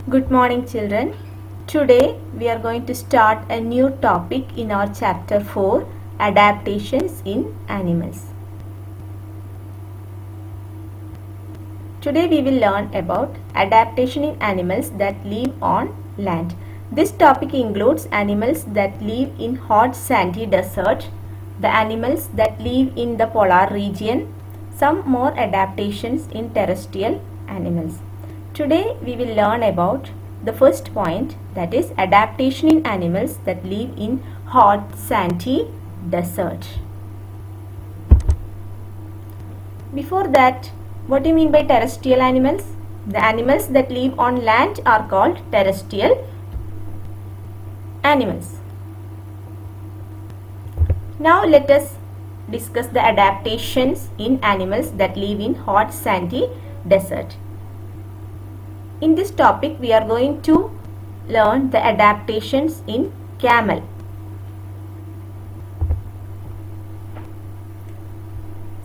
Good morning, children. Today we are going to start a new topic in our chapter 4, Adaptations in Animals. Today we will learn about adaptation in animals that live on land. This topic includes animals that live in hot sandy desert, the animals that live in the polar region, some more adaptations in terrestrial animals. Today we will learn about the first point, that is adaptation in animals that live in hot sandy desert. Before that, what do you mean by terrestrial animals? The animals that live on land are called terrestrial animals. Now let us discuss the adaptations in animals that live in hot sandy desert. In this topic we are going to learn the adaptations in camel.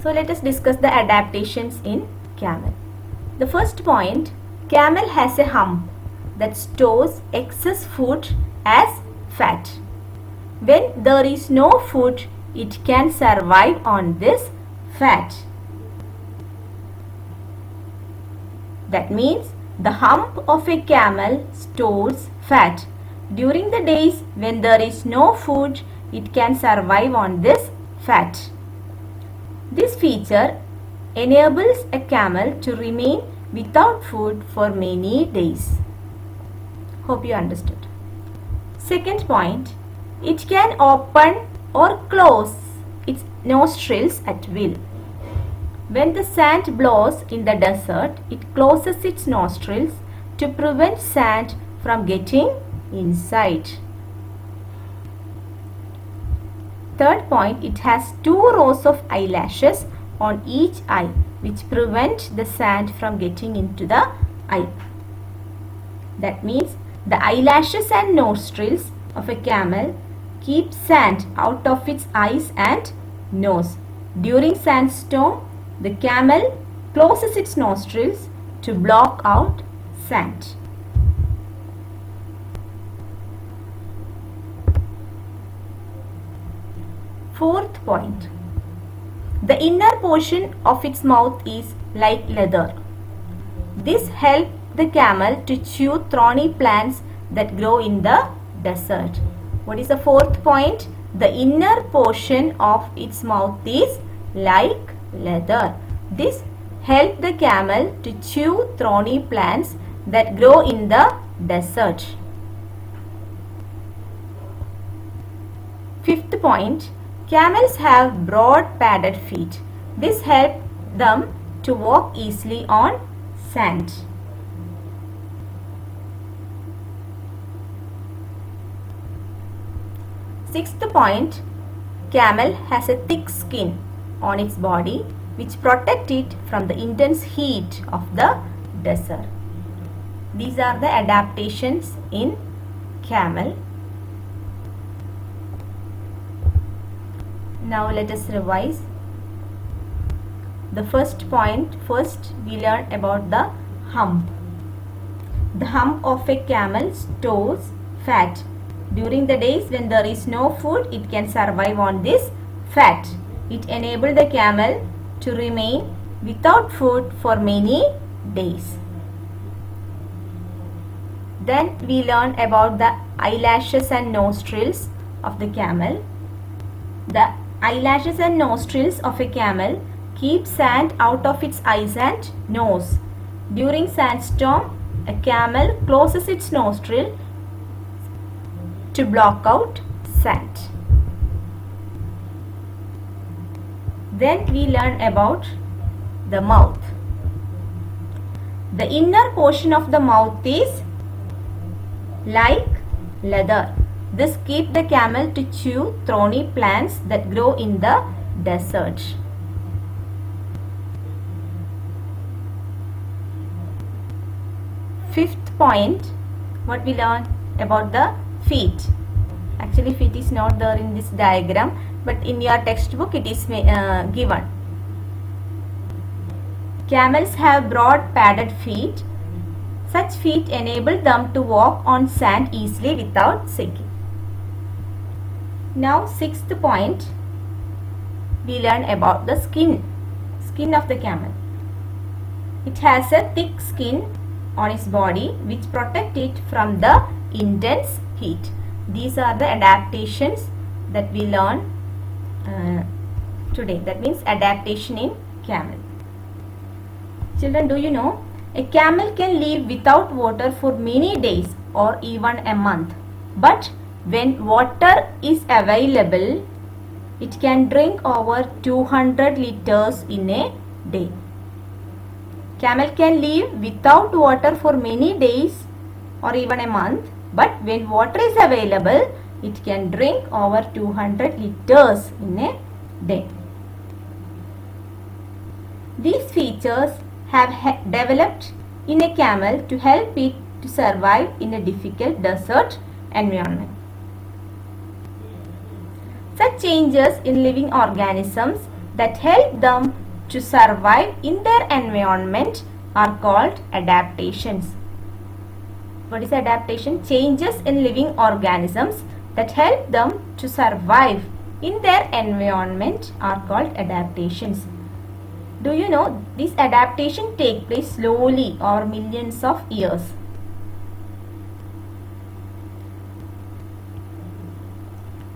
So let us discuss the adaptations in camel. The first point, camel has a hump that stores excess food as fat. When there is no food, it can survive on this fat. That means the hump of a camel stores fat. During the days when there is no food, it can survive on this fat. This feature enables a camel to remain without food for many days. Hope you understood. Second point, it can open or close its nostrils at will. When the sand blows in the desert, it closes its nostrils to prevent sand from getting inside. Third point, it has 2 rows of eyelashes on each eye which prevent the sand from getting into the eye. That means the eyelashes and nostrils of a camel keep sand out of its eyes and nose. During sandstorm, the camel closes its nostrils to block out sand. Fourth point, the inner portion of its mouth is like leather. This helps the camel to chew thorny plants that grow in the desert. What is the fourth point? The inner portion of its mouth is like leather. This helps the camel to chew thorny plants that grow in the desert. Fifth point, camels have broad padded feet. This helps them to walk easily on sand. Sixth point, camel has a thick skin on its body which protect it from the intense heat of the desert. These are the adaptations in camel. Now let us revise. The first point, first we learn about the hump. The hump of a camel stores fat. During the days when there is no food, it can survive on this fat. It enables the camel to remain without food for many days. Then we learn about the eyelashes and nostrils of the camel. The eyelashes and nostrils of a camel keep sand out of its eyes and nose. During sandstorm, a camel closes its nostril to block out sand. Then we learn about the mouth. The inner portion of the mouth is like leather. This keeps the camel to chew thorny plants that grow in the desert. Fifth point, what we learn about the feet. Actually feet is not there in this diagram, but in your textbook it is given. Camels have broad padded feet. Such feet enable them to walk on sand easily without sinking. Now, sixth point, we learn about the skin of the camel. It has a thick skin on its body which protect it from the intense heat. These are the adaptations that we learn today. That means adaptation in camel. Children, do you know a camel can live without water for many days or even a month, but when water is available, it can drink over 200 liters in a day. Camel can live without water for many days or even a month, but when water is available, it can drink over 200 liters in a day. These features have developed in a camel to help it to survive in a difficult desert environment. Such changes in living organisms that help them to survive in their environment are called adaptations. What is adaptation? Changes in living organisms that help them to survive in their environment are called adaptations. Do you know this adaptation take place slowly over millions of years?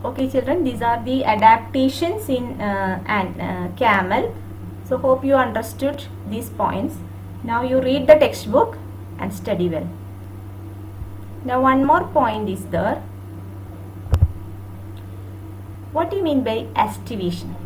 Okay children, these are the adaptations in camel. So hope you understood these points. Now you read the textbook and study well. Now one more point is there. What do you mean by estivation?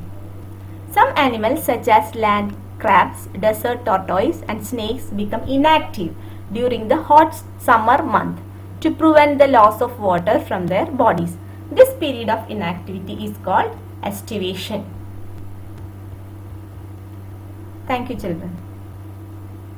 Some animals such as land crabs, desert tortoise and snakes become inactive during the hot summer month to prevent the loss of water from their bodies. This period of inactivity is called estivation. Thank you children.